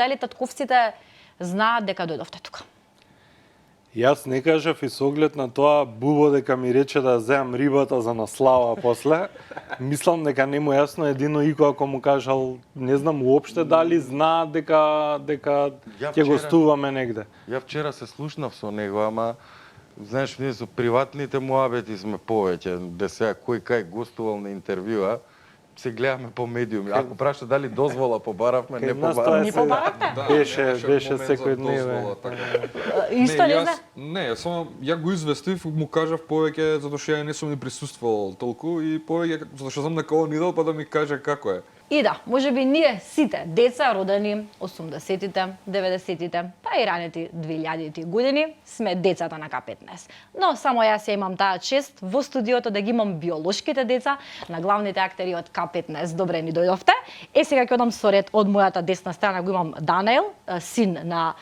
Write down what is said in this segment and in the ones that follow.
дали татковците знаат дека дојдовте тука? Јас не кажав и со оглед на тоа Бубо дека ми рече да земам рибата за наслава после. Мислам дека не му јасно, едино Ико ако му кажал, не знам уопште дали знаат дека ќе гостуваме негде. Ја вчера се слушнав со него, ама знаеш, ние со приватните муабети сме повеќе, де сега кој кај гостувал на интервјуа, се гледаме по медиуми. Ако праша дали дозвола побаравме, не побаравме. Не побаравте? Беше секој дневе. Исто не знам. Не, само ја го известив, му кажав повеќе затоа што ја не сум ни присуствувал толку и повеќе затоа што знам дека он идел па да ми каже како е. И да, можеби ние сите деца родени 80-тите, 90-тите, па и раните 2000-ти години сме децата на К15. Но само јас ја имам таа чест во студиото да ги имам биолошките деца на главните актери од К15. Добре ни дојдовте. Сега ќе одам со ред од мојата десна страна го имам Данаел, син на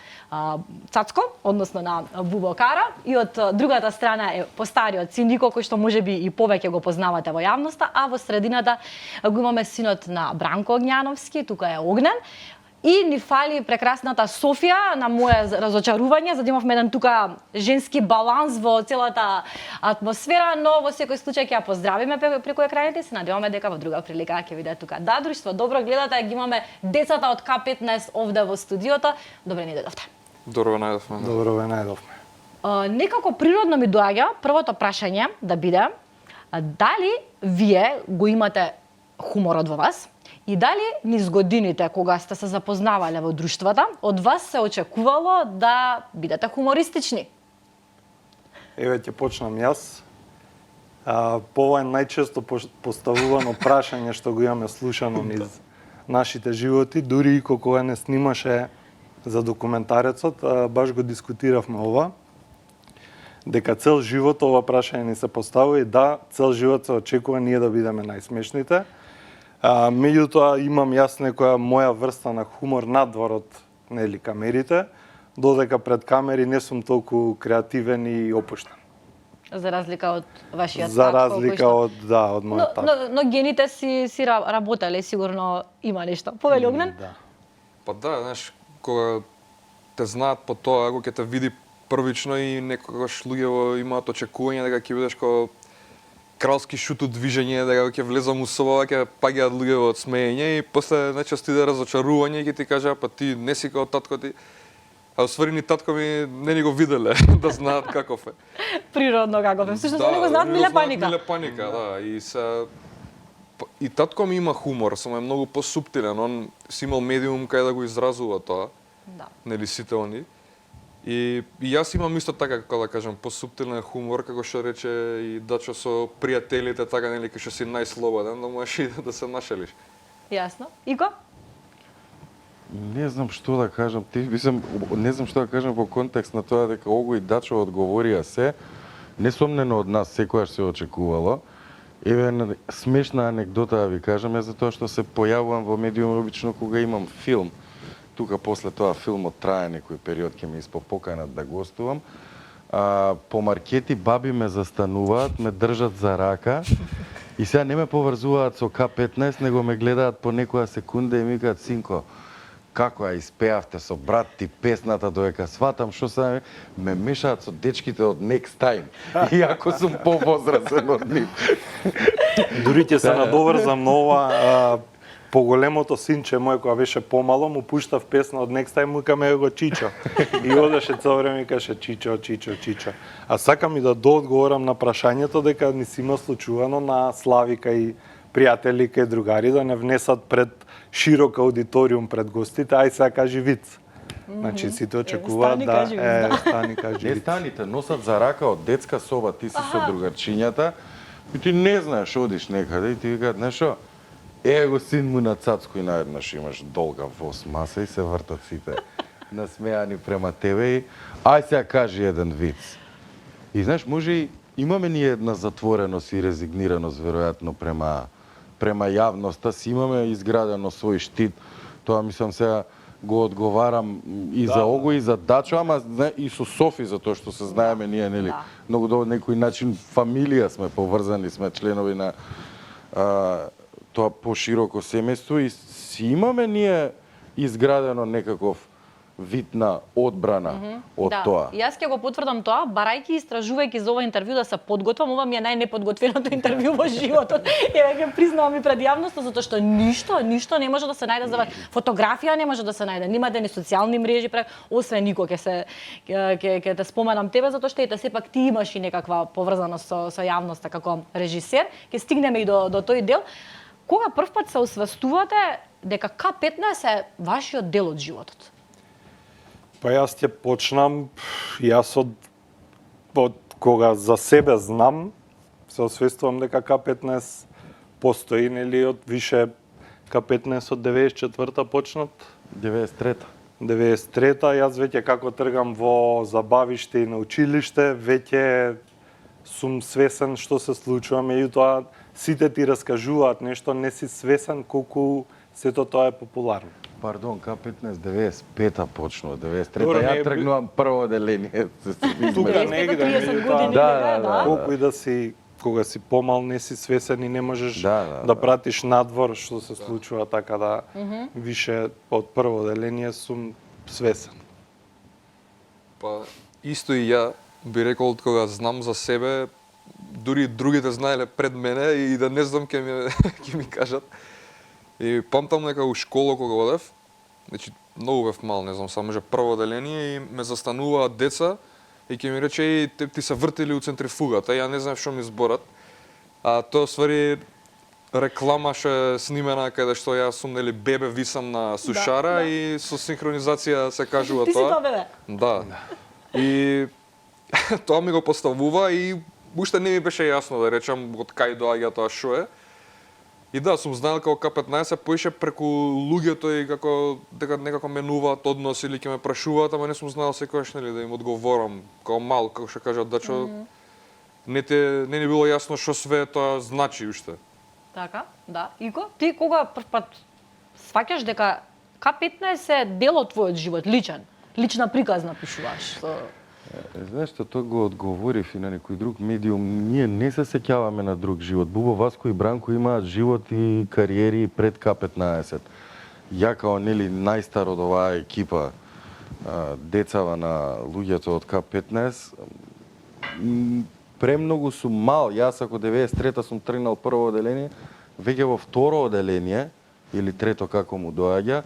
Цацко, односно на Бубо Кара, и од другата страна е постариот син Нико, кој што можеби и повеќе го познавате во јавноста, а во средината го имаме синот на Бранко Огњановски, тука е Огнен. И ни фали прекрасната Софија на моје разочарување, за да имавме еден тука женски баланс во целата атмосфера, но во секој случај ќе ја поздравиме преку екраните и се надеваме дека во друга прилика ќе видите тука. Да, друштво, добро гледате, ги имаме децата од К15 овде во студиото. Добре ни дојдовте. Добро ве најдовме. Добро ве најдовме. Некако природно ми доаѓа првото прашање да биде дали вие го имате хуморот во вас и дали низ годините кога сте се запознавале во друштвата, од вас се очекувало да бидете хумористични? Еве ќе почнам јас. По ова е најчесто поставувано прашање што го имаме слушано низ нашите животи, дури и кога не снимаше за документарецот, баш го дискутиравме ова, дека цел живот ова прашање ни се поставува и да, цел живот се очекува ние да бидеме најсмешните. Меѓутоа имам јас некоја моја врста на хумор надвор од нели камерите, додека пред камери не сум толку креативен и опуштен. За разлика од вашиот татко. За разлика од мојот татко. Но гените си работеле, сигурно има нешто. Повели Огнен? Да. Па да, знаеш, кога те знаат по тоа, ако ќе те види првично и некогаш луѓето имаат очекување дека ќе бидеш како кралски шут од движење, дека ќе влезам у соба, ќе паѓаат луѓето од смеење и после најчесто иде разочарување и ќе ти кажа па ти не си како татко ти. А усвари ни татко ми не ни го виделе да знаат каков е. Природно каков е. Всушност они го знаат Миле Паника. Миле Паника, да. И татко ми има хумор, само е многу посуптилен. Он си имал медиум кај да го изразува тоа. Да. Нели сите они. И јас имам исто така, како да кажам, посуптилен хумор, како што рече и Дачо со пријателите, така нели кај што си најслободен, да можеш и да се нашелиш. Јасно. Ико? Не знам што да кажам, не знам што да кажам во контекст на тоа дека Ого и Дачо одговорија се. Несомнено од нас секојаш се очекувало. Еве смешна анекдота да ви кажам е за тоа што се појавувам во медиум обично кога имам филм. Тука после тоа филмот трае некој период ќе ме испопоканат да гостувам. По маркети баби ме застануваат, ме држат за рака и сега не ме поврзуваат со К15, него ме гледаат по некоја секунда и ми кажат синко, како ја испеавте со брат ти песната, додека сватам што се ме мешаат со дечките од Next Time, иако сум повозрасен од нив. Дури ќе се надоврзам на ова, поголемото синче мој кога беше помало, му пуштав песна од Next Time, му каме го Чичо. И одеше цело време и каше Чичо, Чичо, Чичо. А сакам и да доодговорам на прашањето дека ни си има случувано на славика и пријатели кај другари да не внесат пред широк аудиториум пред гостите, ај сега кажи виц. Значи сите очекуваат да стани кажи виц. Не станите, носат за рака од детска соба, ти си со другарчињата и ти не знаеш, одиш некаде и ти викаат, знаеш шо, го син му на Цацко и наеднаш имаш долга воз маса и се вртат сите насмеани према тебе и ај сега кажи еден виц. И знаеш, може и имаме ни една затвореност и резигнираност веројатно према јавноста, си имаме изградено свој штит. Тоа мислам сега го одговарам и за Ого и за Дачо, ама и со Софи, затоа што се знаеме ние, нели, многу добро некој начин фамилија сме поврзани, сме членови на тоа пошироко семејство и си имаме ние изградено некаков вид на одбрана од Да, тоа. јас ќе го потврдам тоа, барајќи и истражувајќи за ова интервју да се подготвам, ова ми е најнеподготвеното интервју во животот. Еве ќе признавам и пред јавноста затоа што ништо не може да се најде за вас. Фотографија не може да се најде, немате ни социјални мрежи, освен Нико ќе те споменам тебе затоа што ете сепак ти имаш и некаква поврзаност со јавноста како режисер. Ќе стигнеме и до тој дел. Кога првпат се освестувате дека К15 е вашиот дел од животот? Па јас ќе почнам, јас од кога за себе знам, се освестувам дека К15 постои, нели, од више К15 од 94-та почнат. 93-та. 93-та, јас веќе како тргам во забавиште и на училиште, веќе сум свесен што се случува, меѓутоа сите ти раскажуваат нешто, не си свесен колку сето тоа е популарно. Пардон, К15 95-та почнува, 93-та Добро, ја не- тргнувам прво одделение. Тука негде, 30 меѓутоа, години, да. колку и да си, кога си помал, не си свесен и не можеш Да. пратиш надвор што се случува, така да више од прво одделение сум свесен. Па исто и ја би рекол од кога знам за себе, дури другите знаеле пред мене и да не знам ќе ми кажат. И памтам дека у школа кога одев, значи многу бев мал, не знам, само може прво одделение и ме застануваат деца и ќе ми рече и ти се вртели у центрифугата, ја не знам што ми зборат. А тоа ствари реклама што е снимена каде што јас сум нели бебе висам на сушара да. и со синхронизација се кажува Ти си тоа. тоа бебе. Да. И тоа ми го поставува и уште не ми беше јасно да речам од кај доаѓа тоа што е. И да, сум знаел како К15 поише преку луѓето и како дека некако менуваат однос или ќе ме прашуваат, ама не сум знаел секогаш нели да им одговорам како мал, како што кажат дачо. Не ни било јасно што све тоа значи уште. Така, да. Ико, ти кога првпат сваќаш дека К15 е дел од твојот живот, лична приказна пишуваш. Знаеш што, тоа го одговорив и на некој друг медиум. Ние не се сеќаваме на друг живот. Бубо, Васко и Бранко имаат живот и кариери пред К15. Ја као нели најстар од оваа екипа, децава на луѓето од К15, премногу сум мал. Јас ако 93-та сум тргнал прво одделение, веќе во второ одделение или трето како му доаѓа,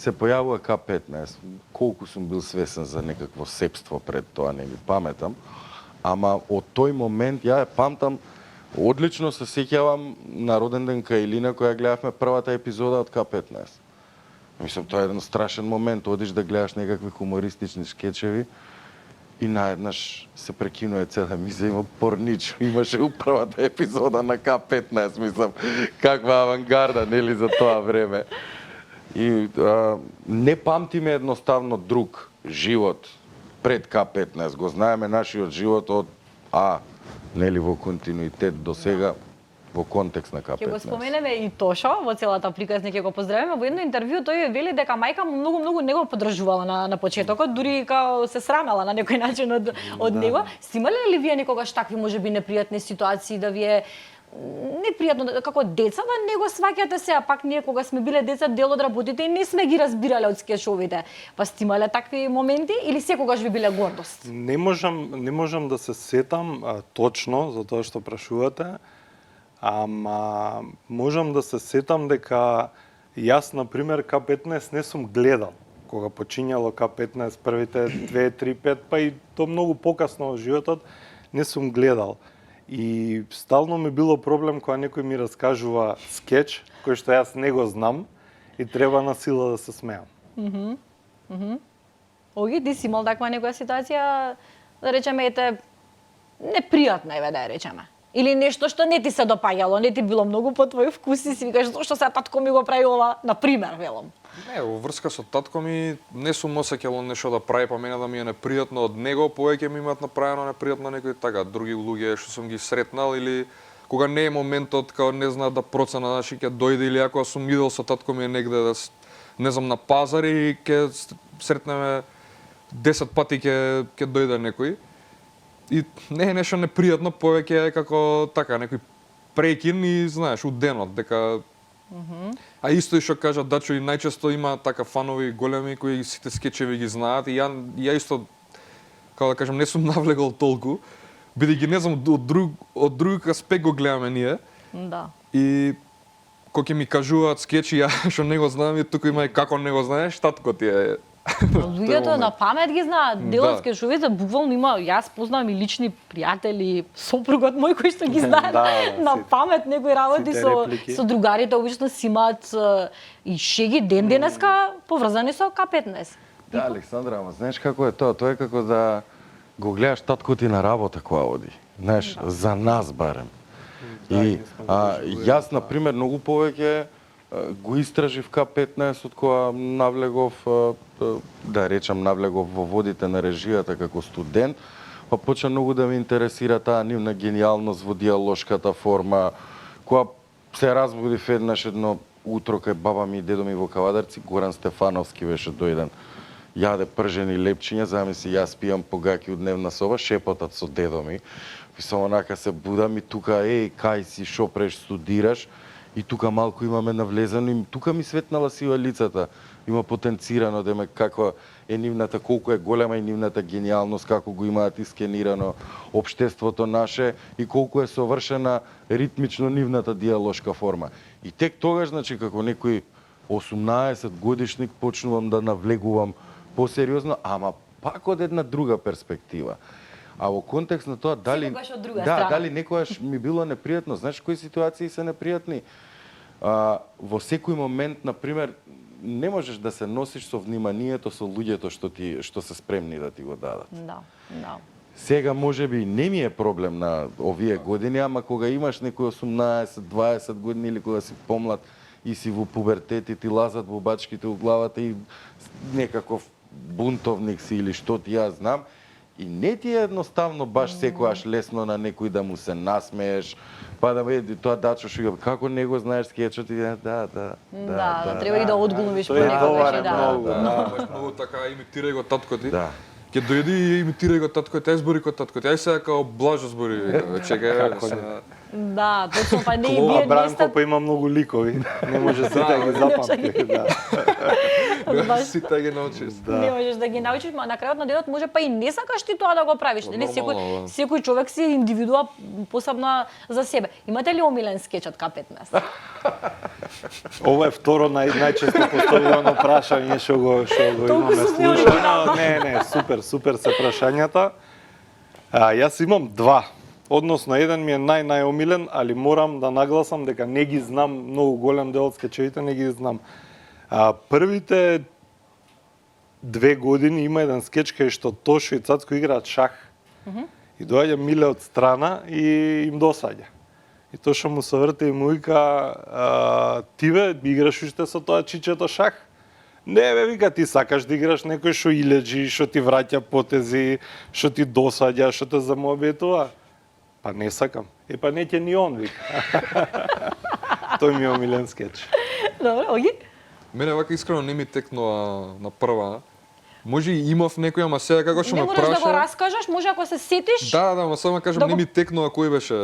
се појавува К15. Колку сум бил свесен за некакво сепство пред тоа, не ми паметам. Ама од тој момент ја памтам, одлично се сеќавам на роден ден кај Илина која гледавме првата епизода од К15. Мислам, тоа е еден страшен момент, одиш да гледаш некакви хумористични скечеви и наеднаш се прекинува цела мисла, има порничо, имаше у првата епизода на К15, мислам, каква авангарда, нели, за тоа време. И не памтиме едноставно друг живот пред К15. Го знаеме нашиот живот од нели во континуитет до сега во контекст на К15. Ќе го споменеме и Тошо во целата приказна, ќе го поздравиме. Во едно интервју тој вели дека мајка му многу не го поддржувала на почетокот, дури као се срамела на некој начин од него. Симале ли вие некогаш такви можеби непријатни ситуации да вие непријатно како деца да не го сваќате се, а пак ние кога сме биле деца дел од работите и не сме ги разбирале од скешовите. Па стимале такви моменти или секогаш ви биле гордост? Не можам да се сетам точно за тоа што прашувате, ама можам да се сетам дека јас, например, К15 не сум гледал. Кога почињало К15 првите 2, 3, 5, па и то многу покасно во животот, не сум гледал. И стално ми било проблем кога некој ми раскажува скеч, кој што јас не го знам, и треба на сила да се смеам. Оги, ти си имал таква некоја ситуација, да речеме, непријатна, еве да ја речеме. Или нешто што не ти се допаѓало, не ти било многу по твој вкус и си викаш зошто се татко ми го прави ова, на пример, велам. Не, во врска со татко ми не сум осеќал нешто да прави, па мене да ми е непријатно од него, повеќе ми имаат направено непријатно некои така други луѓе што сум ги сретнал или кога не е моментот као не знаат да процена наши ќе дојде или ако сум идел со татко ми негде да не знам на пазар и ќе сретнеме 10 пати ќе дојде некој. И не е нешто непријатно, повеќе е како така некој прекин и знаеш у денот дека А исто и што кажа Дачо, и најчесто има така фанови големи кои сите скечеви ги знаат и ја исто, како да кажам, не сум навлегол толку, бидејќи не знам од друг аспект го гледаме ние. Да. И кога ќе ми кажуваат скечи, ја што не го знам, и тука има и како не го знаеш, татко ти е. Луѓето на памет ги знаат. Делот Да. скечовите буквално има, јас познавам и лични пријатели, сопругот мој кој што ги знаат Да, на сите- памет некои работи сите со реплики. со другарите обично си имаат и шеги ден денеска поврзани со К15. Да, Александра, ама знаеш како е тоа? Тоа е како да го гледаш татко ти на работа која оди. Знаеш, за нас барем. И јас, например, многу повеќе го истражив К15 од кога навлегов, да речам, навлегов во водите на режијата како студент, па почна многу да ме интересира таа нивна гениалност во диалошката форма, која се разбудив едно утро кај баба ми и дедо ми во Кавадарци, Горан Стефановски беше дојден. Јаде пржени лепчиња, замисли јас пијам погаки у дневна соба, шепотат со дедо ми. И само онака се будам и тука, кај си, шо преш, студираш? И тука малку имаме навлезено и тука ми светнала сива лицата. Има потенцирано, деме, како е нивната, колку е голема и нивната гениалност, како го имаат искенирано општеството наше и колку е совршена ритмично нивната диалошка форма. И тек тогаш, значи, како некој 18 годишник почнувам да навлегувам посериозно, ама пак од една друга перспектива. А во контекст на тоа дали Секогаш од друга да, страна. дали некогаш ми било непријатно, знаеш кои ситуации се непријатни? Во секој момент, на пример, не можеш да се носиш со вниманието со луѓето што се спремни да ти го дадат. Да, да. Сега можеби не ми е проблем на овие години, ама кога имаш некој 18-20 години или кога си помлад и си во пубертет и ти лазат во бачките у главата и некаков бунтовник си или што ти ја знам, и не ти е едноставно баш секојаш лесно на некој да му се насмееш, па да види тоа Дачо што како не го знаеш скечот и да. Да, треба и да одглумиш Тоа е понекогаш, товарен да. многу. Да, многу така имитирај го татко ти. Да. Ќе дојди и имитирај го татко ти, ај збори ко татко ти, ај сега као Блажо збори, чекај. Како не? сега. Да, точно, па не и А бие Бранко нестат. па има многу ликови. Не може сите да ги запамти. Да. Баш. Сите ги научиш. Не можеш да ги научиш, ма на крајот на денот може па и не сакаш ти тоа да го правиш. Не Нормално, да. секој човек си е индивидуа посебна за себе. Имате ли омилен скеч од К15? Ова е второ најчесто поставувано прашање што го Толку имаме сум слушано. Не, супер се прашањата. Јас имам два. Односно, еден ми е најомилен, али морам да нагласам дека не ги знам многу голем дел од скечевите, не ги знам. Првите 2 години има еден скеч кај што Тошо и Цацко играат шах. И доаѓа Миле од страна и им досаѓа. И Тошо му се врте и му вика, ти бе, играш уште со тоа чичето шах? Не бе, вика, ти сакаш да играш некој што илеџи, што ти враќа потези, што ти досаѓа, што те замобетува. Па не сакам. Па не ќе ни он, вика. Тој ми е омилен скеч. Добро, оги? Мене вака искрено не ми текнува на прва. Може и имав некој, ама сега како што Не ме можеш да го праша. раскажеш, може ако се сетиш. Да, ама само кажам, Да не го- ми текнува кој беше.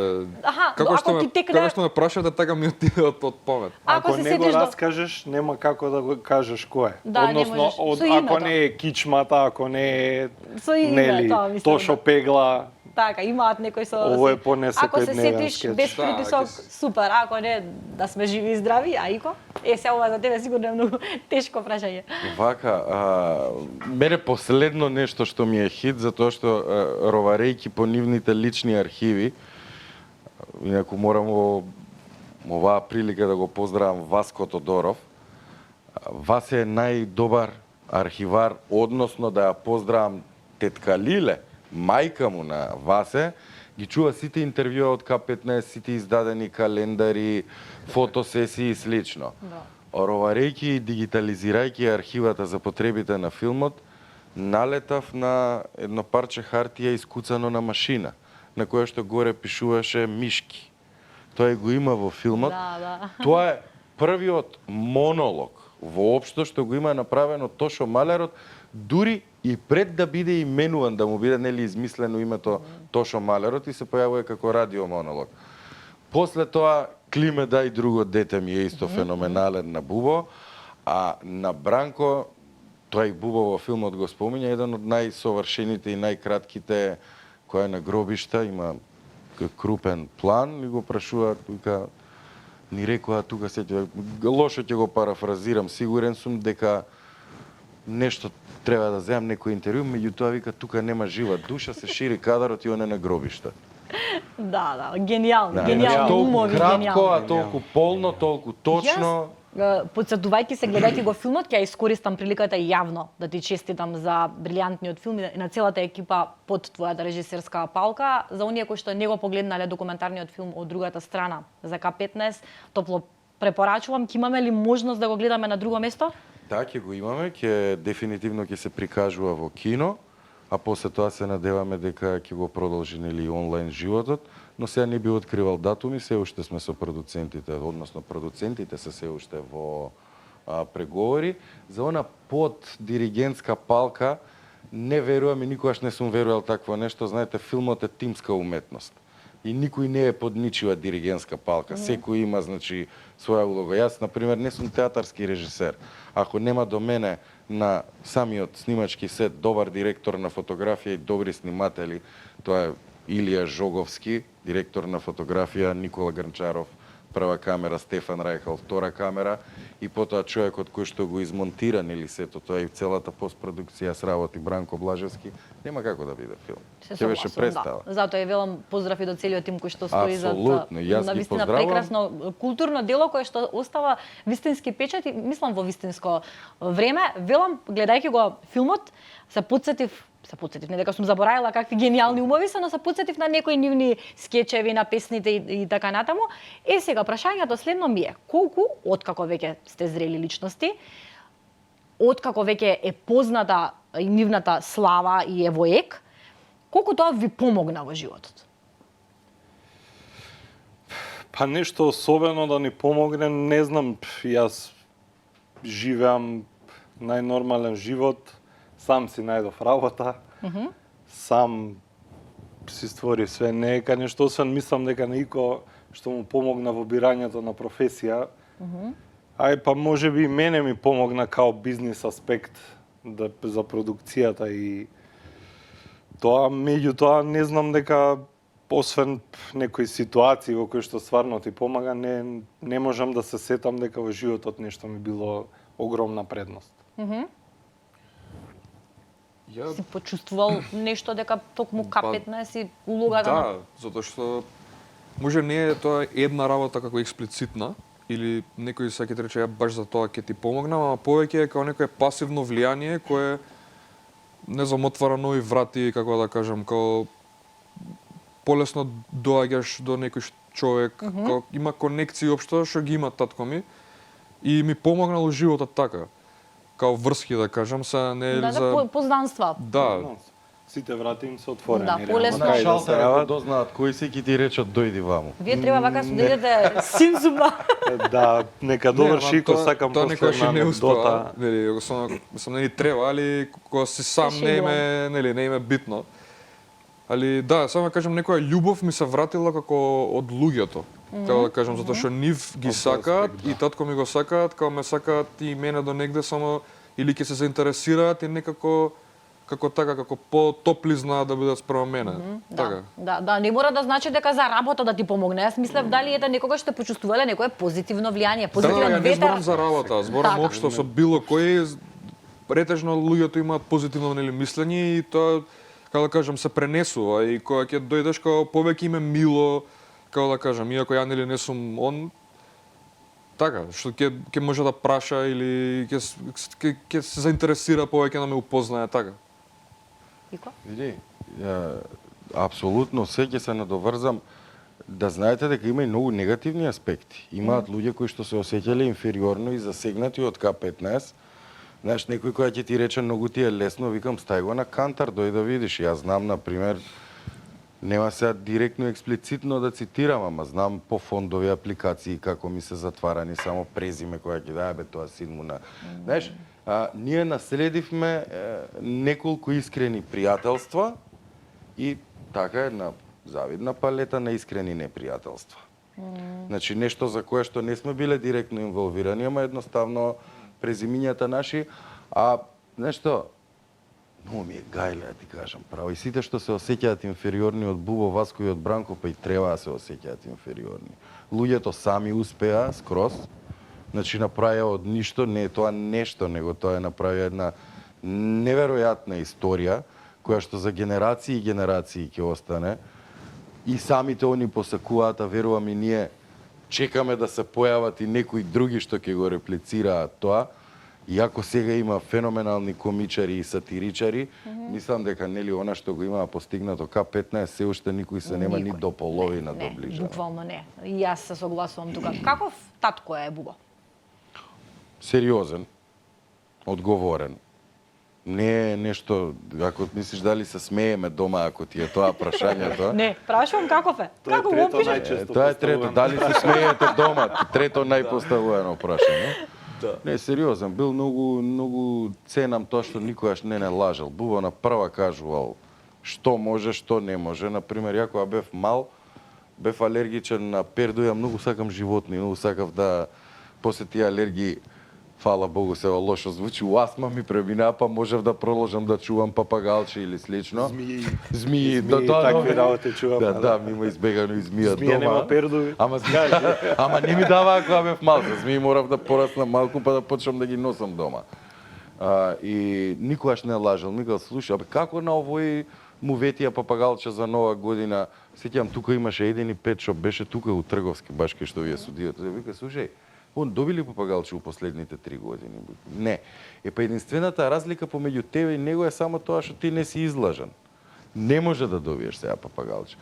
Аха, Како ако што ти ме текне- како што ме прашате, така ми отиде од памет. Ако се не го сетиш до- раскажеш, нема како да го кажеш кој е. Да, не Односно, можеш. Со ако името. не е кичмата, ако не е Со името, мислам, Тошо да. Пегла, Така, имаат некој со... Ово е по Ако се несекојдневен сетиш скеч. без Да, притисок, ќе се- супер, ако не, да сме живи и здрави, а Ико? Сега ова за тебе сигурно е многу тешко прашање. Вака, мене последно нешто што ми е хит, затоа што роварејќи по нивните лични архиви, инаку морам оваа прилика да го поздравам Васко Тодоров. Васе е најдобар архивар, односно да ја поздравам тетка Лиле, мајка му на Васе, ги чува сите интервјуа од К15, сите издадени календари, фотосесии и слично. Да. Роварејќи и дигитализирајќи архивата за потребите на филмот, налетав на едно парче хартија искуцано на машина, на кое што горе пишуваше мишки. Тоа го има во филмот. Да, да. Тоа е првиот монолог воопшто што го има направено Тошо Малерот, дури и пред да биде именуван, да му биде нели измислено името Тошо Малерот и се појавува како радиомонолог. После тоа Климе да и друго дете ми е исто феноменален на Бубо, а на Бранко тој Бубо во филмот го спомиња, еден од најсовршените и најкратките кој е на гробишта, има крупен план и го прашуваат, вика, ни рекоа тука лошо ќе го парафразирам, сигурен сум дека нешто треба да земам некој интервју, меѓутоа вика тука нема жива душа, се шири кадарот и он е на гробишта. Да, гениално, Да, гениални толку умови, кратко, гениално. а толку полно, толку точно. Подсетувајќи се, гледајќи го филмот, ќе ја искористам приликата и јавно да ти честитам за брилјантниот филм и на целата екипа под твојата режисерска палка. За оние кои што не го погледнале документарниот филм од другата страна за К15, топло препорачувам. Ќе имаме ли можност да го гледаме на друго место? Да, ќе го имаме, дефинитивно ќе се прикажува во кино, а после тоа се надеваме дека ќе го продолжи нели онлайн животот, но сега не би откривал датуми, се уште сме со продуцентите, односно продуцентите се уште во преговори. За она под диригентска палка не верувам и никогаш не сум верувал такво нешто. Знаете, филмот е тимска уметност. И никој не е под ничија диригентска палка. Секој има, значи, своја улога. Јас, например, не сум театарски режисер. Ако нема до мене на самиот снимачки сет добар директор на фотографија и добри сниматели, тоа е Илија Жоговски, директор на фотографија, Никола Грнчаров, прва камера, Стефан Рајхал, втора камера, и потоа човекот кој што го измонтира нели сето тоа и целата постпродукција сработи Бранко Блажевски, нема како да биде филм. Ќе беше представа. Да. Затоа ја велам поздрав и до целиот тим кој што стои за навистина прекрасно културно дело кое што остава вистински печат и мислам во вистинско време. Велам, гледајќи го филмот, се подсетив, не дека сум заборавила какви гениални умови се, но се подсетив на некои нивни скечеви, на песните и така натаму. Сега прашањето следно ми е: колку, откако веќе сте зрели личности, откако веќе е позната и нивната слава и е во ек, колку тоа ви помогна во животот? Па нешто особено да ни помогне, не знам, јас живеам најнормален живот, сам си најдов работа, сам си створи све, не е нешто, освен мислам дека на ико што му помогна во бирањето на професија, ај па може би и мене ми помогна као бизнис аспект за продукцијата и тоа, меѓутоа не знам дека освен некои ситуации во кои што стварно ти помага, не можам да се сетам дека во животот нешто ми било огромна предност. Си почувствувал нешто дека токму К15 и улогата на... Да, затоа што може не е тоа една работа како експлицитна, или некој се ќе ти рече баш за тоа ќе ти помогнам, ама повеќе е како некое пасивно влијание кое не знам, отвара нови врати, како да кажам, како полесно доаѓаш до некој човек, како има конекции општо што ги има татко ми и ми помогнал во животот така. Као врски да кажам, се не е за познанства. Да. Сите врати им се отворени. Да, полесно. На шалтер, ако дознаат кој си, ќе ти речат дојди ваму. Вие треба вака да идете синзума. Да, нека доврши, ко сакам тоа после не анекдота. Нели, сам не треба, али кога си сам не име битно. Али да, само да кажам, некоја љубов ми се вратила како од луѓето. Како да кажам, затоа што нив ги сакаат и татко ми го сакаат, како ме сакаат и мене до негде, само или ќе се заинтересираат и некако како така, како по-топли знаат да бидат спрема мене. Така. Да, не мора да значи дека за работа да ти помогне. Јас мислев дали ете некогаш сте почувствувале некое позитивно влијание, позитивен да, ветер. Не зборам за работа, зборам така. општо со било кој. Претежно луѓето имаат позитивно мислење и тоа, како да кажам, се пренесува и кога ќе дојдеш како повеќе име мило, како да кажам, иако ја нели не сум он, така, што ќе може да праша или ќе се заинтересира повеќе да ме упознае така. Ико? Види, апсолутно се ќе се надоврзам да знаете дека има и многу негативни аспекти. Имаат луѓе кои што се осеќале инфериорно и засегнати од К15. Знаеш, некој кој ќе ти рече многу ти е лесно, викам стај го на кантар, дој да видиш. Јас знам, например, нема сега директно експлицитно да цитирам, ама знам по фондови апликации како ми се затварани само презиме која ќе даја, тоа син му на... Знаеш, ние наследивме неколку искрени пријателства и така една завидна палета на искрени непријателства. Значи нешто за кое што не сме биле директно инволвирани, ама едноставно презимињата наши, а нешто многу ми е гајле, да ти кажам право. И сите што се осеќаат инфериорни од Бубо, Васко и од Бранко, па и треба да се осеќаат инфериорни. Луѓето сами успеа скроз, значи направија од ништо, не е тоа нешто, него тоа е направија една неверојатна историја, која што за генерации и генерации ќе остане. И самите они посакуваат, а верувам и ние чекаме да се појават и некои други што ќе го реплицираат тоа. Иако сега има феноменални комичари и сатиричари, мислам дека нели она што го има постигнато К15 се уште никој се нема ни до половина не, доближено. буквално не. И јас се согласувам тука. Каков татко е Бубо? Сериозен, одговорен. Не е нешто, ако мислиш дали се смееме дома, ако ти е тоа прашањето. Не, прашувам каков е. Тоа е Како го трето опишеш? најчесто Тоа е трето, поставувано. дали се смеете дома? Трето најпоставувано прашање. Да. Не, сериозен, бил многу ценам тоа што никогаш не лажал. Бубо на прва кажувал што може, што не може. Например, ја кога бев мал, бев алергичен на перду, ја многу сакам животни, многу сакав да после тие алергии, фала Богу, се лошо звучи, у астма ми премина, па можев да продолжам да чувам папагалче или слично. Змии, такви работи чувам. Да, ми има избегано и змија дома. Змија нема пердови. Ама не ми даваа кога бев мал, за змии морав да пораснам малку па да почнам да ги носам дома. И никогаш не лажал, ми го слушай, абе како на овој му ветија папагалче за нова година? Сеќавам тука имаше еден и пет што беше тука у Трговски, баш кај што вие судијата. Вика, слушај, он добили папагалче у последните 3 години? Не. Па единствената разлика помеѓу тебе и него е само тоа што ти не си излажен. Не може да добиеш сега папагалче.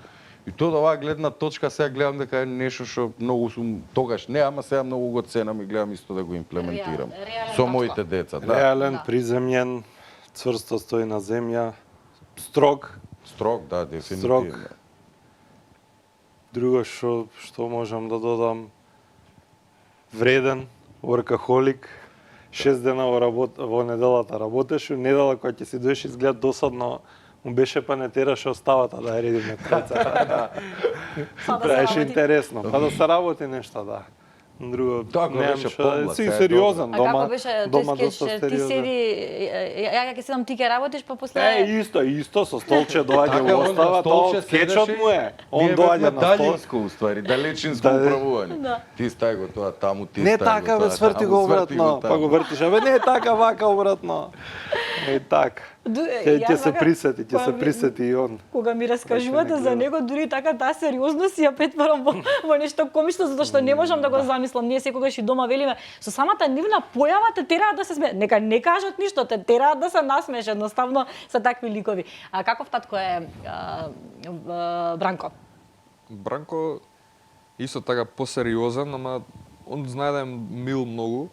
И тоа од оваа гледна точка сега гледам дека е нешто што многу сум тогаш не, ама сега многу го ценам и гледам исто да го имплементирам Реален со татко. моите деца, да. Реален, приземјен, цврсто стои на земја, строг. Строг, да, дефинитивно. Строг. Друго што можам да додам, вреден, workaholic, 6 дена во неделата работеше, недела кога ќе си доеш изглед досадно, му беше па не тераше оставата да ја редиме трецата. Па да се Правеше работи. интересно, па да се работи нешто, да. Друго, Тоа кога немам беше што- помлад, си сега е сериозен, А дома, како беше тој дома скеч, доста ти сериозен. седи, ја ќе седам, ти ќе работиш, па после... Исто, со столче доаѓа Така, во он на остава, тоа столче од скечот седеше, му е. Он ние доаѓа бевме на стол. далинско уствари, далечинско Да. управување. Да. Ти стај го тоа таму, ти Не стај така, го бе, тоа сврти таму, го сврти обратно, па го таму. вртиш, абе не е така, вака обратно. Е така. Ќе се присети, ќе се присети и он. Кога ми раскажувате Прашање за гледа. него, дури така таа сериозност ја претварам во нешто комично, затоа што не можам да го замислам. Ние секогаш и дома велиме, со самата нивна појава те тераат да се смееш. Нека не кажат ништо, те тераат да се насмееш, едноставно се такви ликови. А каков татко е Бранко? Бранко исто така посериозен, ама он знае да е мил многу,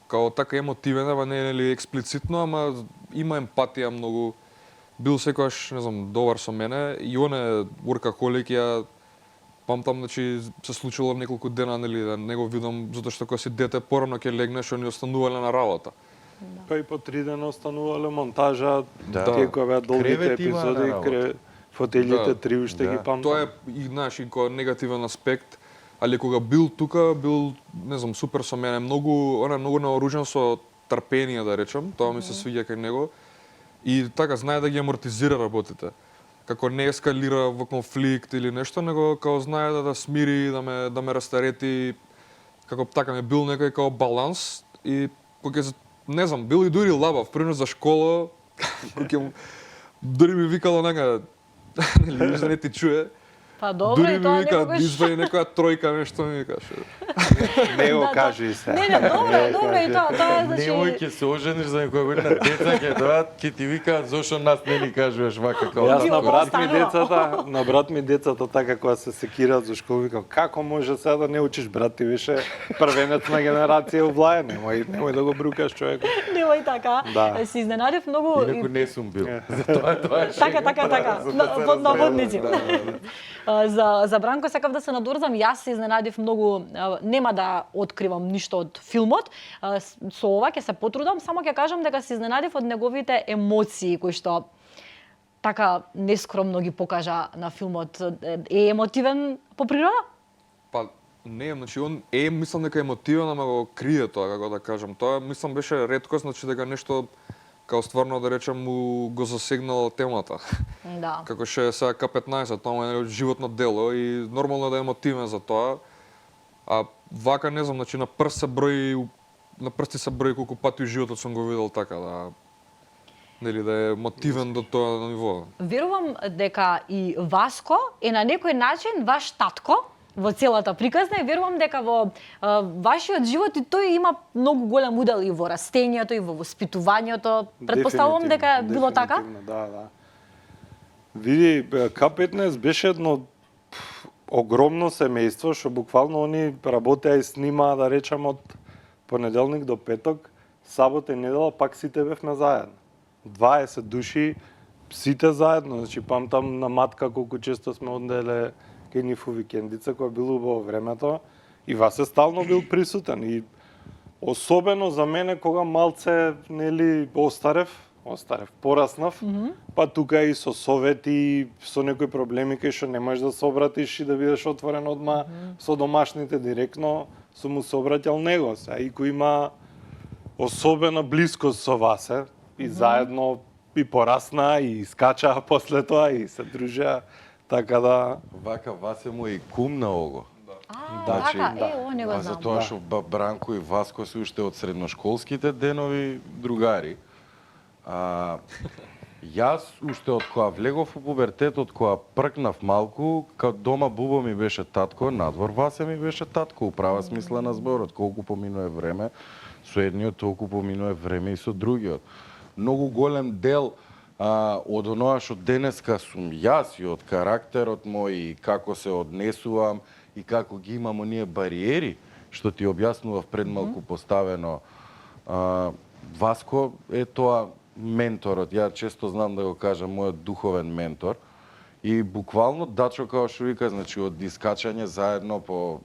као така емотивен, ама не е нели експлицитно, ама има емпатија многу. Бил секогаш, не знам, добар со мене и он е workaholic, ја памтам, значи се случило неколку дена нели да не го видам затоа што кога си дете порано ќе легнеш, они останувале на работа. Па и по 3 дена останувале монтажа, Да. тие кои беа долгите Кревет има на епизоди, работа. фотелите Да. 3 уште Да. ги памтам. Тоа е и знаеш и кој негативен аспект, али кога бил тука, бил не знам супер со мене, многу она многу наоружен со трпение да речам, тоа ми се свиѓа кај него. И така знае да ги амортизира работите. Како не ескалира во конфликт или нешто, него како знае да смири, да ме растарети, како така ми бил некој како баланс и кога не знам, бил и дури лабав, пример за школа, кога му дури ми викало нека нели за не ти чуе. Па добро, Дури и ми тоа вика, некогаш... извади некоја тројка, нешто ми викаше. Не го Да, да. кажи се. Не, добро, и тоа значи... Немој ќе се ожениш за некоја година, деца ќе доаат, ќе ти викаат зошто нас не ни кажуваш вака како Јас Ги на брат ми останува. децата, на брат ми децата така кога се секираат за школа, викам како може сега да не учиш, брат, ти беше првенец на генерација Влаја, немој да го брукаш човекот. Немој така. Да. Се изненадив многу... Инаку не сум бил. Затоа тоа е. Така. Под наводници. За Бранко сакав да се надорзам, јас се изненадив многу, нема да откривам ништо од филмот. Со ова ќе се потрудам, само ќе кажам дека се изненадив од неговите емоции кои што така нескромно ги покажа на филмот. Е емотивен по природа? Па Не, значи он мислам дека е мотивен, ама го крие тоа, како да кажам. Тоа мислам беше реткост, значи дека нешто као стварно да речем му го засегнало темата. Да. Како ше сега К15, тоа е животно дело и нормално да е мотивен за тоа. А вака не знам, значи на прсти се брои колку пати у животот сум го видел така да нели да е мотивен до тоа ниво. Верувам дека и Васко е на некој начин ваш татко во целата приказна и верувам дека во вашиот живот и тој има многу голем удел и во растењето и во воспитувањето. Предпоставувам дека било така? Дефинитивно, да. Види, К15 беше едно огромно семејство што буквално они работеа и снимаа, да речам, од понеделник до петок, сабота и недела пак сите бевме заедно. 20 души, сите заедно, значи памтам на матка колку често сме одделе кај нив у викендица, која било убаво времето, и Васе стално бил присутен. И особено за мене, кога малце, нели, остарев, пораснав, па тука и со совети, со некои проблеми кај што не можеш да се обратиш и да бидеш отворен одма со домашните директно, сум му се обраќал него. И кој има особена близкост со Васе, и заедно и порасна, и скачаа после тоа, и се дружеа, така да... Вака Васе му е и кум на Ого. Така, да. ово не го А знам. затоа што Бранко и Васко се уште од средношколските денови другари. Јас уште од кога влегов во пубертетот, кога пркнав малку, као дома Бубо ми беше татко, надвор Васе ми беше татко, у права смисла на зборот. Колку поминува време со едниот, толку поминува време и со другиот. Многу голем дел од оноа што денеска сум јас и од карактерот мој и како се однесувам и како ги имам оние бариери, што ти објаснував пред малку поставено, Васко е тоа менторот. Ја често знам да го кажам мојот духовен ментор. И буквално Дачо, као што вика, значи од искачање заедно по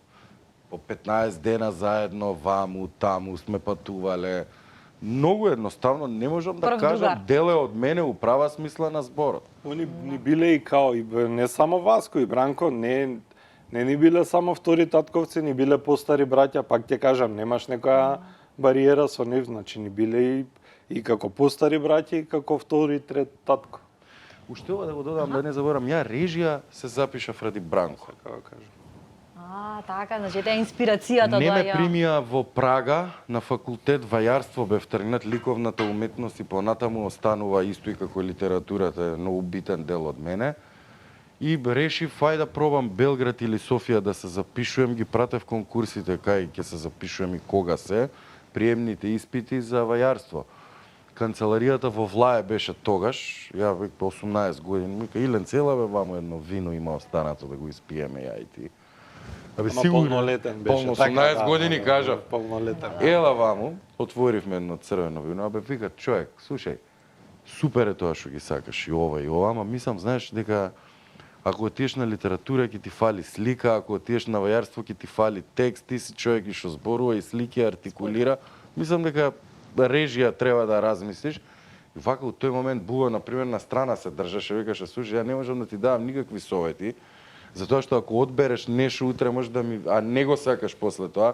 15 дена заедно, ваму, таму сме патувале. Многу едноставно, не можам да кажам, деле од мене у права смисла на зборот. Они ни биле и као, и не само Васко и Бранко, не ни биле само втори татковци, ни биле постари браќа, пак ќе кажам, немаш некоја бариера со нив, значи ни биле и како постари браќа и како втори трет татко. Уште ова да го додам, да не заборам, ја режија се запишав ради Бранко. Како кажам. Така, значи таа инспирацијата Не ме доаѓа. примија во Прага на факултет вајарство, бев тргнат ликовната уметност и понатаму останува исто и како литературата, е многу битен дел од мене. И решив, ајде да пробам Белград или Софија да се запишувам, ги пратев конкурсите кај ќе се запишувам и кога се, приемните испити за вајарство. Канцеларијата во Влае беше тогаш, ја век по 18 години, вика, Илен, цела бе, вамо едно вино има останато да го испиеме ја и ти. Ама полнолетен беше. Полно 18 години, кажав. Полнолетен. Ела ваму, отворивме едно црвено вино, абе вика, човек, слушај, супер е тоа што ги сакаш и ова, ама мислам, знаеш, дека ако отидеш на литература ќе ти фали слика, ако отидеш на вајарство ќе ти фали текст, ти си човек и што зборува и слики артикулира. Мислам дека режија треба да размислиш. И вака, у тој момент Бува, например, на страна се држаше, викаше, слушај, ја не можам да ти давам никакви совети, затоа што ако одбереш нешто утре може да ми, а не го сакаш после тоа,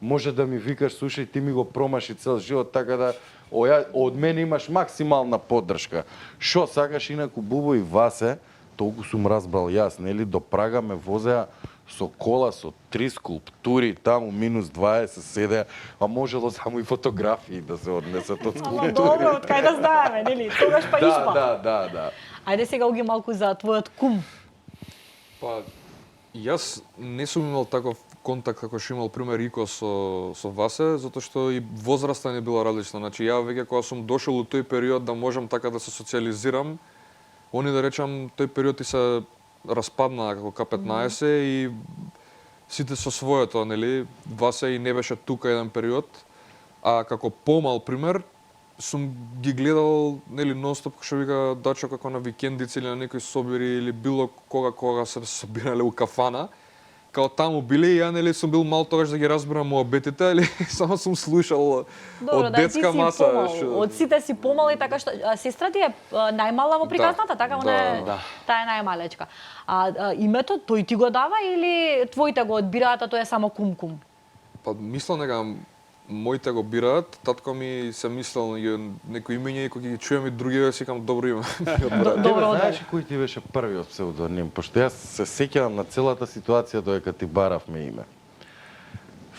може да ми викаш, слушај, ти ми го промаши цел живот, така да од мене имаш максимална поддршка. Што сакаш, инаку Бубо и Васе, толку сум разбрал јас, нели, до Прага ме возеа со кола, со 3 скулптури, таму минус 20 седеа, а можело само и фотографии да се однесат од Ама скулптури. добро, од кај да знаеме, нели? Тогаш па ишпа. Да. Ајде сега уги малку за твојот кум. Па, јас не сум имал таков контакт како што имал пример Ико со Васе, затоа што и возраста не била различна. Значи ја веќе кога сум дошол у тој период да можам така да се социализирам, они да речам тој период и се распадна како К15 и сите со своето, нели? Васе и не беше тука еден период, а како помал пример сум ги гледал, нели, нонстоп, што вика Дачо, како на викендици или на некои собири или било кога се собирале у кафана. као таму биле и ја нели сум бил мал тогаш да ги разберам муабетите, али само сум слушал од детска маса. Од сите си помал и така што сестра ти е најмала во приказната, така она е таа е најмалечка. А името тој ти го дава или твоите го одбираат, а тоа е само кум-кум? Па мислам дека моите го бираат, татко ми се мислел некои имења и кога ги чујам и други си викам добро име. Добро, знаеш кој ти беше првиот псевдоним, пошто јас се сеќавам на целата ситуација додека ти баравме име.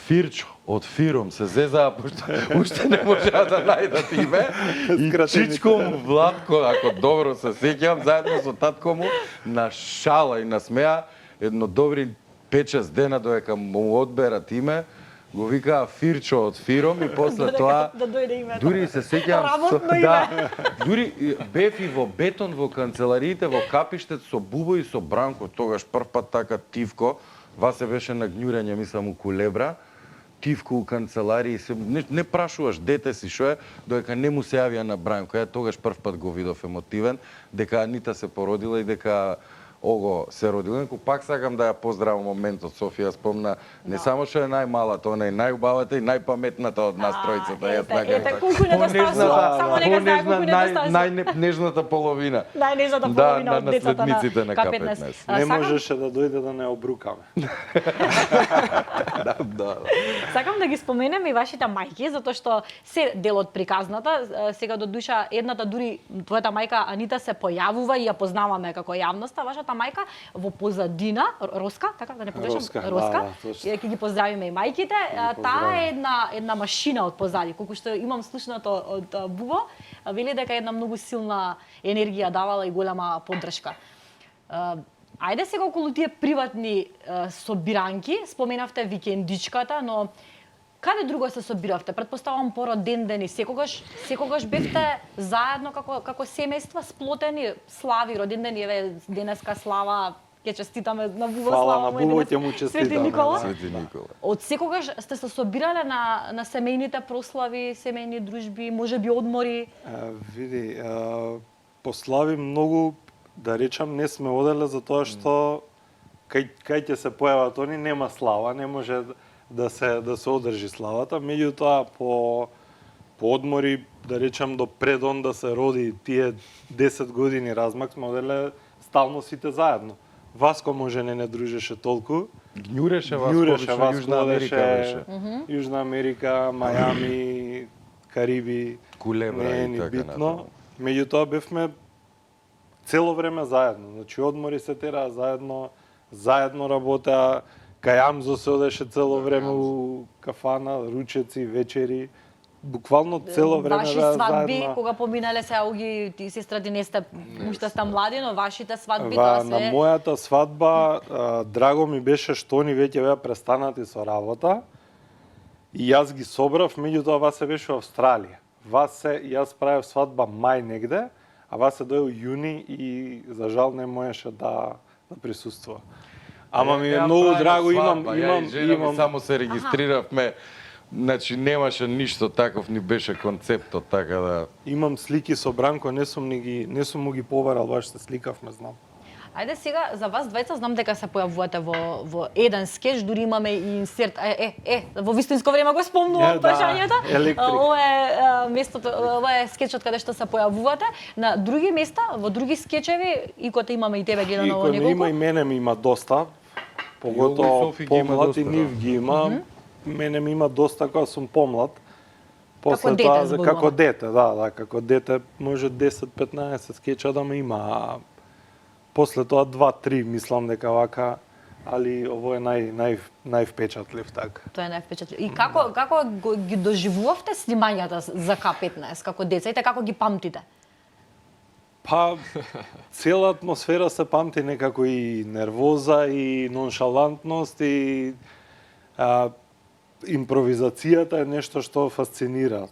Фирчо од Фиром се зезаа, пошто уште не можеа да најдат име. И Чичко Владко, ако добро се сеќавам, заедно со татко му, на шала и на смеа, едно добри 5-6 дена додека му одберат име, го викаа Фирчо од Фиром и после тоа да дојде името. дури се сеќавам Работно име. дури бев и во бетон во канцелариите во Капиштет со Бубо и со Бранко, тогаш прв пат така Тивко, Васе беше на гњурење мислам у Кулебра, Тивко у канцеларии, не прашуваш дете си што е, додека не му се јавија на Бранко. Ја тогаш прв пат го видов емотивен, дека Анита се породила и дека Ого се родила. Пак сакам да ја поздравам моментот Софија, спомна не само што е најмалата, она е најубавата и најпаметната од нас тројцата. Јас Ете колку недостасува, само нека знае колку недостасува. Најнежната половина. Најнежната половина од децата на наследниците на К15. Не можеше да дојде да не обрукаме. Сакам да ги споменем и вашите мајки, затоа што се дел од приказната. Сега до душа едната дури твојата мајка Анита се појавува и ја познаваме како јавноста. Вашата мајка во позадина, Роска, така да не погрешам, Роска. Ќе ги поздравиме и мајките. Таа е една машина од позади, колку што имам слушнато од Бубо, вели дека една многу силна енергија давала и голема поддршка. Ајде сега околу тие приватни собиранки, споменавте викендичката, но каде друго се собиравте? Предпоставам по родендени, секогаш бевте заедно како семејства сплотени, слави, родендени, еве денеска слава, ќе честитаме на Бубо слава. Фала на Бубо, ќе му честитаме. Свети Никола. Свети Никола. Од секогаш сте се собирале на семејните прослави, семејни дружби, можеби одмори? Види, послави многу, да речам, не сме оделе затоа што кај ќе се појават они нема слава, не може да се одржи славата. Меѓутоа по одмори, да речам до предон да се роди тие 10 години размак сме оделе стално сите заедно. Васко може не дружеше толку. Гњуреше Васко, Јужна Америка беше. Јужна Америка, Мајами, Кариби, Кулебра не е и ни така битно. Меѓутоа бевме цело време заедно. Значи одмори се тераа заедно работеа. Кај Амзо се одеше цело време у кафана, ручеци, вечери. Буквално цело време Ваши беа свадби, заедно. кога поминале се ауги, ти сестра ти не сте, уште сте млади, но вашите свадби тоа На се... мојата свадба, драго ми беше што они веќе беа престанати со работа. И јас ги собрав, меѓутоа Васе беше во Австралија. Јас правев свадба мај негде, а Васе дојде јуни и за жал не можеше да присуствува. Ама ми е многу драго, имам само се регистриравме. Значи немаше ништо таков, ни беше концептот, така да. Имам слики со Бранко, не сум му ги побарал, баш се сликавме, знам. Ајде сега за вас двајца знам дека се појавувате во еден скеч, дури имаме и инсерт. Во вистинско време го спомнувам прашањето. Ова е местото, ова е скечот каде што се појавувате. На други места, во други скечеви, икоте имаме и тебе гледано во неколку. Има и мене ми има доста. Поготово помлад и нив ги има. Мене ми има доста кога сум помлад. После тоа како дете, како дете може 10-15 скеча да ме има. После тоа 2-3 мислам дека вака, али ово е највпечатлив така. Тоа е највпечатлив. И како ги доживувавте снимањата за К15 како деца и како ги памтите? Па цела атмосфера се памти некако и нервоза и ноншалантност и импровизацијата е нешто што фасцинира.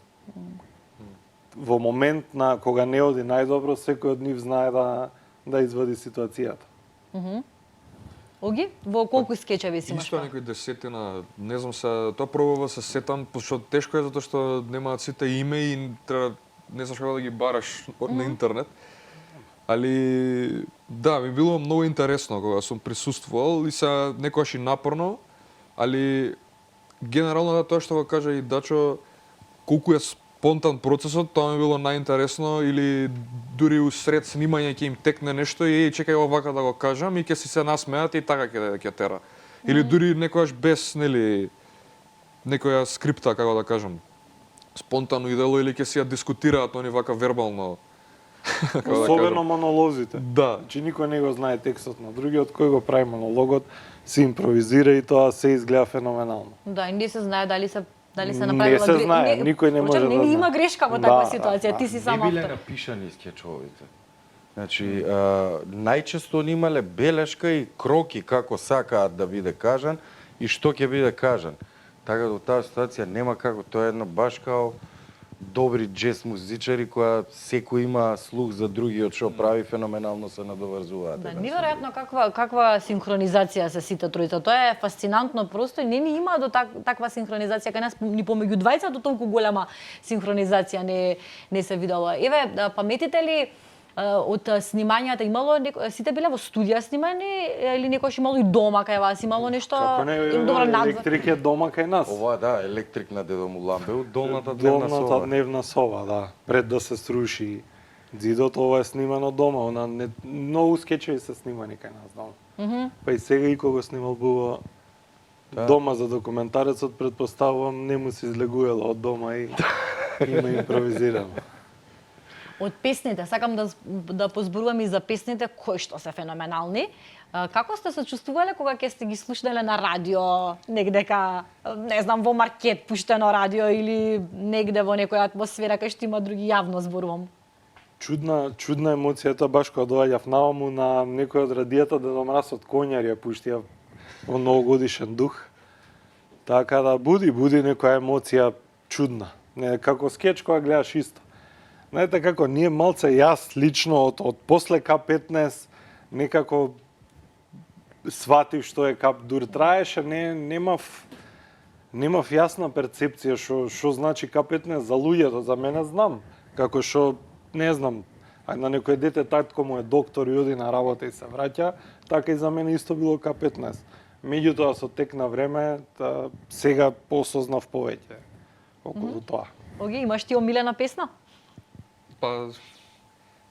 Во момент на кога не оди најдобро, секој од нив знае да извади ситуацијата. Оги, во колку скечеви си имаш? Исто некои десетина, не знам се, тоа пробува се сетам, пошто тешко е затоа што немаат сите име и треба не знаш како да ги бараш на интернет. Али да, ми било многу интересно кога сум присуствувал и се некогаш и напорно, али генерално тоа што го кажа и Дачо, колку е спонтан процесот, тоа ми било најинтересно, или дури усред снимање ќе им текне нешто и чекај овака да го кажам и ќе си се насмеат и така ќе тера. Или дури некогаш без, нели, некоја скрипта, како да кажам, спонтано идело, или ќе си ја дискутираат они вака вербално. Како да Особено кажам. монолозите. Да. Значи никој не го знае текстот на другиот, кој го прави монологот, се импровизира и тоа се изгледа феноменално. Да, и не се знае дали се Не направила се знае, никој не може да не има знае. грешка во Да, таква да, ситуација, да. ти си Не сам биле автор. напишани скечовите. Значи, најчесто они имале белешка и кроки како сакаат да биде кажан и што ќе биде кажан. Така да во таа ситуација нема како, тоа е едно баш као добри джез музичари која секој има слух за другиот што прави, феноменално се надоврзуваат. Да, еден со неверојатно каква синхронизација се сите тројца. Тоа е фасцинантно, просто и не ни има до таква синхронизација кај нас ни помеѓу двајцата толку голема синхронизација не се видело. Еве, паметите ли од снимањата имало сите биле во студија снимани или некојаш имало и дома кај вас, имало нешто Како не, електрик е дома кај нас. Ова да, електрик на дедо му Ламбеу, долната дневна Долната соба. дневна соба, да. Пред да се сруши ѕидот, ова е снимано дома. Многу скечеви се снимани кај нас дома. Па и сега и кога снимал Бува дома за документарецот, предпоставувам не му се излегувало од дома и има импровизирано. од песните, сакам да позборувам и за песните кои што се феноменални. Како сте се чувствувале кога ќе сте ги слушнале на радио, негдека, не знам, во маркет пуштено радио или негде во некоја атмосфера кај што има други, јавно зборувам? Чудна емоција, тоа баш кога доаѓав наваму на некој од радијата Дедо Мраз од Конјар ја пуштија во новогодишен дух. Така да буди некоја емоција чудна. Не како скеч кога гледаш исто. Знаете како, ние малце, јас лично од после К15 некако сватив што е дури траеше, немав јасна перцепција што значи К15 за луѓето, за мене знам. Како што, не знам, на некој дете татко му е доктор и оди на работа и се враќа, така и за мене исто било К15. Меѓутоа со тек на време, сега посознав повеќе околу тоа. Оги, имаш ти омилена песна? Па,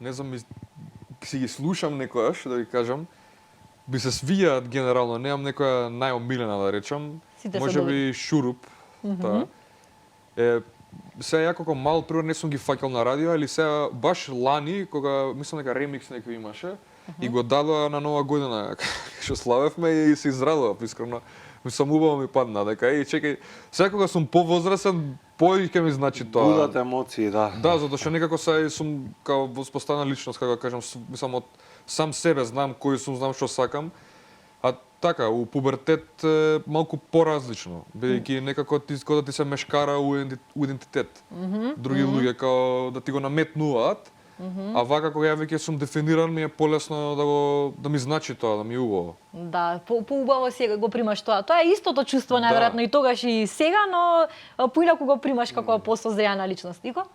не знам, си ги слушам некојаш, да ви кажам, би се свијаат генерално, немам некоја најомилена да речам, Сите се може добри. би Шуруп, таа. Сега ја како мал пример не сум ги фаќал на радио, али сега баш лани, кога мислам дека ремикс некој имаше, и го дадоа на Нова година, што славевме и се израдував, искрено. Мислам, убаво ми падна, дека и чекај, сега кога сум повозрасен, повеќе ми значи тоа. Будат емоции, да. Да, затоа што некако се сум као воспоставена личност, како да кажам, мислам од сам себе знам кој сум, знам што сакам. А така, у пубертет е малку поразлично, бидејќи некако ти кога да ти се мешкара у идентитет. Други луѓе као да ти го наметнуваат, а вака кога ја веќе сум дефиниран ми е полесно да ми значи тоа, да ми е убаво. Да, поубаво сега го примаш тоа. Тоа е истото чувство, најверојатно, и тогаш и сега, но поинаку го примаш како посозреана личност. Ико?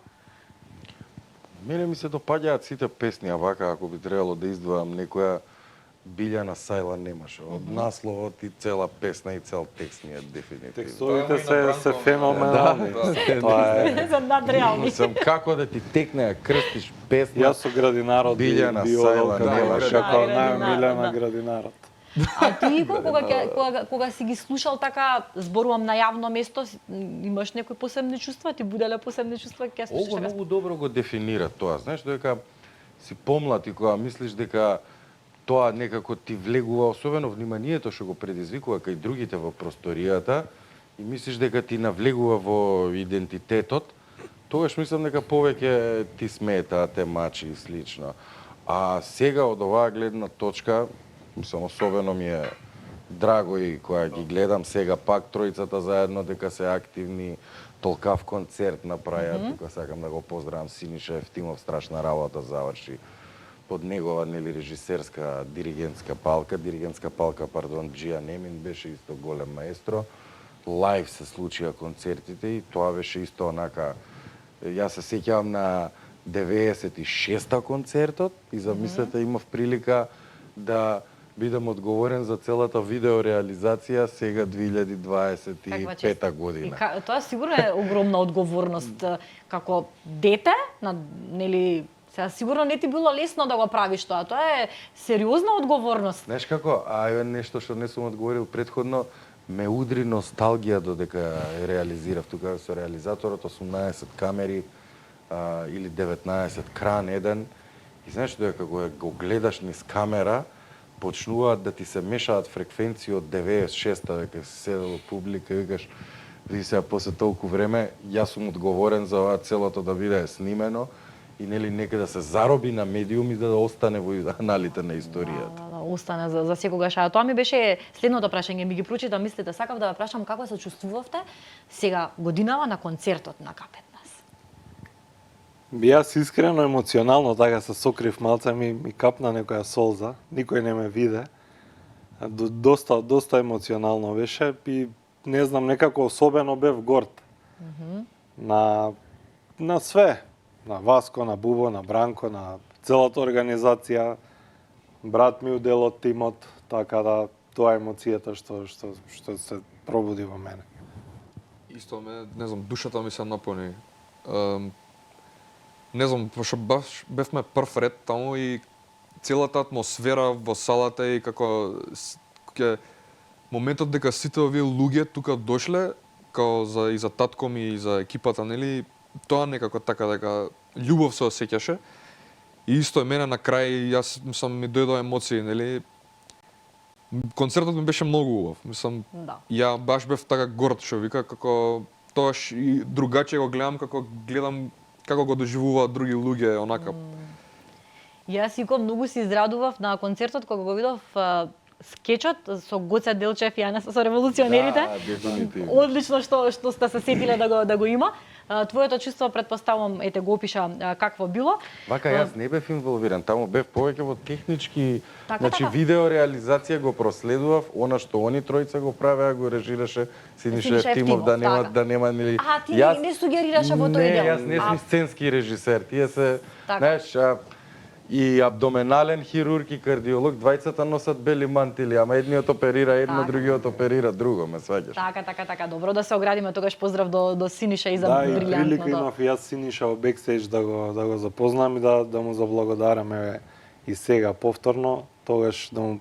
Мене ми се допаѓаат сите песни, а вака ако би требало да издвојам некоја, Билјана Сајла немаше. Од насловот и цела песна и цел текст ми е дефинитивно. Текстовите се феноменални. Тоа е. За надреални. Мислам, како да ти текне, ја крстиш песна. Јас со градинарот Билјана би Сајла одел немаше. како Да, најомилена да. градинарот. А ти кога си ги слушал така, зборувам на јавно место, имаш некои посебни чувства? Ти буделе посебни чувства кога слушаш Ого така? многу добро го дефинира тоа. Знаеш, дека си помлад и кога мислиш дека тоа некако ти влегува, особено вниманието што го предизвикува кај другите во просторијата и мислиш дека ти навлегува во идентитетот, тогаш мислам дека повеќе ти смета, те мачи и слично. А сега од оваа гледна точка, мислам, особено ми е драго и кога ги гледам сега пак тројцата заедно дека се активни, толкав концерт направија, тука сакам да го поздравам Синиша Ефтимов, страшна работа заврши под негова режисерска диригентска палка, Џија Немин беше исто голем маестро. Лајв се случија концертите и тоа беше исто онака. Јас се сеќавам на 96-та концертот и замислете имав прилика да бидам одговорен за целата видеореализација сега 2025 година. Тоа сигурно е огромна одговорност како дете, нели сега сигурно не ти било лесно да го правиш тоа. Тоа е сериозна одговорност. Знаеш како, еве нешто што не сум одговорил претходно, ме удри носталгија додека ја реализирав тука со реализаторот 18 камери или 19 кран еден. И знаеш дека кога го гледаш низ камера, почнуваат да ти се мешаат фреквенции од 96-та, дека си седел публика и викаш, види сега после толку време, јас сум одговорен за ова целото да биде снимено и нели нека да се зароби на медиум и да остане во аналите на историјата. Да, остане за секогаш. А тоа ми беше следното прашање, ми ги прочитам мислите, сакав да ве прашам како се чувствувавте сега годинава на концертот на K15. Јас искрено емоционално така се сокрив малце, ми капна некоја солза, никој не ме виде. Доста емоционално беше и не знам, некако особено бев горд. На све, на Васко, на Бубо, на Бранко, на целата организација, брат ми удел од тимот, така да тоа е емоцијата што се пробуди во мене. Исто не знам, душата ми се напуни. Не знам, пошто бевме прв ред таму и целата атмосфера во салата и како моментот дека сите овие луѓе тука дошле, као и за татко ми и за екипата, нели, тоа некако така дека љубов се осеќаше. И исто е мене на крај, јас ми дојдоа емоции, нели. Концертот ми беше многу убав. Мислам, ја баш бев така горд што вика, како тоаш и другаче го гледам како го доживуваат други луѓе, онака. Јас ико многу се израдував на концертот кога го видов скечот со Гоце Делчев и Јанес со револуционерите. Да, дефинитивно. Одлично што сте се сетиле да го има. Твоето чувство предпоставувам ете го опиша какво било. Вака јас не бев инволвиран, таму бев повеќе во технички, значи така. видео реализација го проследував, она што они тројца го правеа, го режираше Синиша Ефтимов, да нема нели. Ти не сугерираше во тој дел. Не, јас не сум сценски режисер, тие се, знаеш, и абдоменален хирург и кардиолог, двајцата носат бели мантили, ама едниот оперира едно, другиот оперира друго, ме сваќаш. Така. Добро да се оградиме, тогаш поздрав до Синиша и за брилјантното. Да, и прилика имав јас Синиша во бекстејдж да го запознам и да му заблагодарам и сега повторно, тогаш да му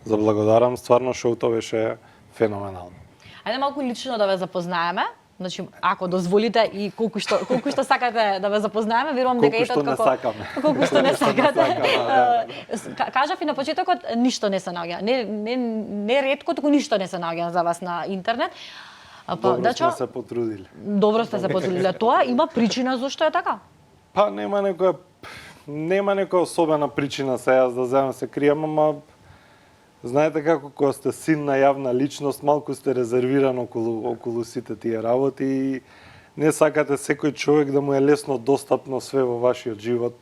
заблагодарам, стварно шоуто беше феноменално. Ајде малку лично да ве запознаеме. Значи, ако дозволите и колку што сакате да ве запознаеме, верувам дека ете како колку што не сакате. Кажав и на почетокот ништо не се наоѓа. Не ретко, туку ништо не се наоѓа за вас на интернет. Добро сме се потрудиле. Добро сте се потрудиле. Тоа има причина зошто е така? Па нема некоја особена причина се јас да земам се кријам, ама знаете како кога сте син на јавна личност, малку сте резервиран околу сите тие работи и не сакате секој човек да му е лесно достапно све во вашиот живот.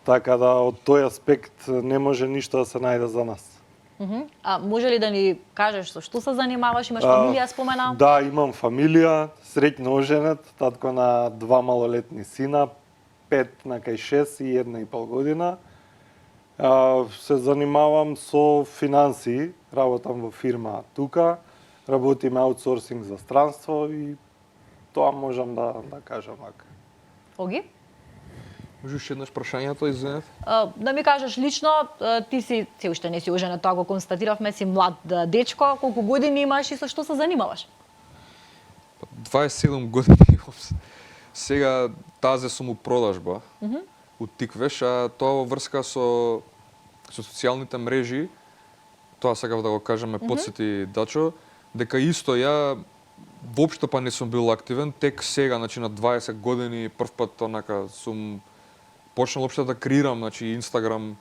Така да од тој аспект не може ништо да се најде за нас. А може ли да ни кажеш со што се занимаваш? Имаш фамилија, спомена? Да, имам фамилија, среќно оженет, татко на 2 малолетни сина, 5 на кај 6 и 1,5 година. Се занимавам со финансии, работам во фирма тука, работиме аутсорсинг за странство и тоа можам да кажам вака. Оги? Можеш еднаш прашањето, извинете? Да ми кажеш лично, ти си се уште не си оженет, тоа го констатиравме, си млад дечко, колку години имаш и со што се занимаваш? 27 години имам. Сега тазе сум у продажба. Утиквеш, а тоа во врска со социјалните мрежи, тоа сакав да го кажеме, подсети Дачо, дека исто ја воопшто па не сум бил активен, тек сега, значи на 20 години првпат онака сум почнал општо да креирам, значи Инстаграм.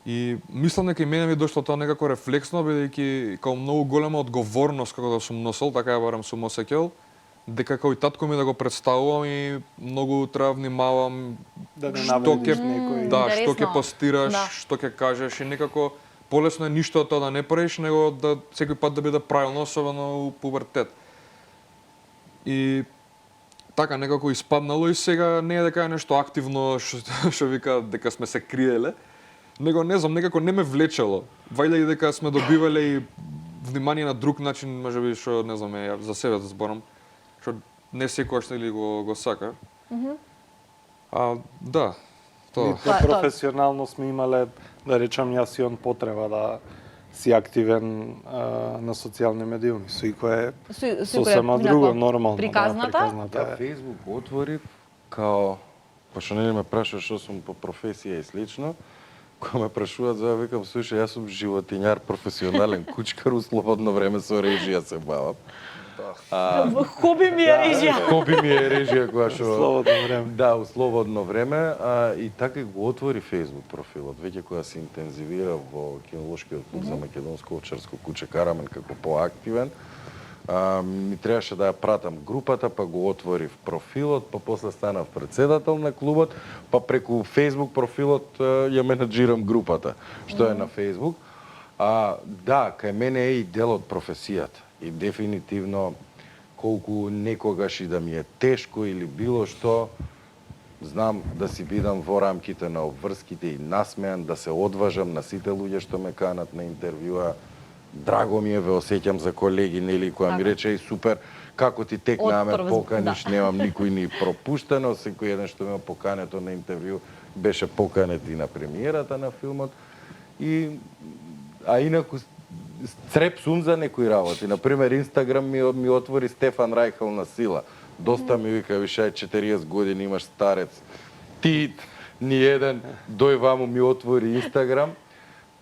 И мислам дека и мене ми дошло тоа некако рефлексно, бидејќи као многу голема одговорност како да сум носел, така ја барам сум осеќал, дека како и татко ми да го представувам и многу треба внимавам што ќе постираш, што ќе кажеш и некако полесно е ништо од тоа да не правиш, него да секој пат да биде правилно, особено у пубертет. И така некако испаднало и сега не е дека е нешто активно што вика дека сме се криеле, него не знам, некако не ме влечело. Вајде и дека сме добивале и внимание на друг начин, можеби што не знам, ја за себе да зборам, што не секогаш нели го сака. Да, тоа. Ниту професионално сме имале, да речам, јас и он потреба да си активен на социјални медиуми. Суико е сосема друго, нормално. Приказната? Да, Facebook отворив као, пошто нели ме прашуваш што сум по професија и слично, кога ме прашуваат за викам, слушај, јас сум животинјар, професионален кучкар, у слободно време со режија се бавам. Хоби ми е режија. Хоби ми е режија која што Слободно време. Да, у слободно време, и така го отвори Facebook профилот, веќе кога се интензивира во кинолошкиот клуб за македонско овчарско куче Карамен како поактивен. Ми требаше да ја пратам групата, па го отворив профилот, па после станав председател на клубот, па преку Facebook профилот ја менаџирам групата, што е на Facebook. Да, кај мене е и дел од професијата. И дефинитивно, колку некогаш и да ми е тешко или било што, знам да си бидам во рамките на обврските и насмеан, да се одважам на сите луѓе што ме канат на интервјуа. Драго ми е, ве осеќам за колеги, нели, која ми рече, супер, како ти текна ме поканиш, немам никој ни пропуштено, секој еден што ме покането на интервју беше поканет и на премиерата на филмот. А инаку цреп сум за некои работи. Например, Инстаграм ми отвори Стефан Рајхал на сила. Доста ми вика, вишај 40 години имаш старец. Ти, ни еден, дој ваму ми отвори Инстаграм.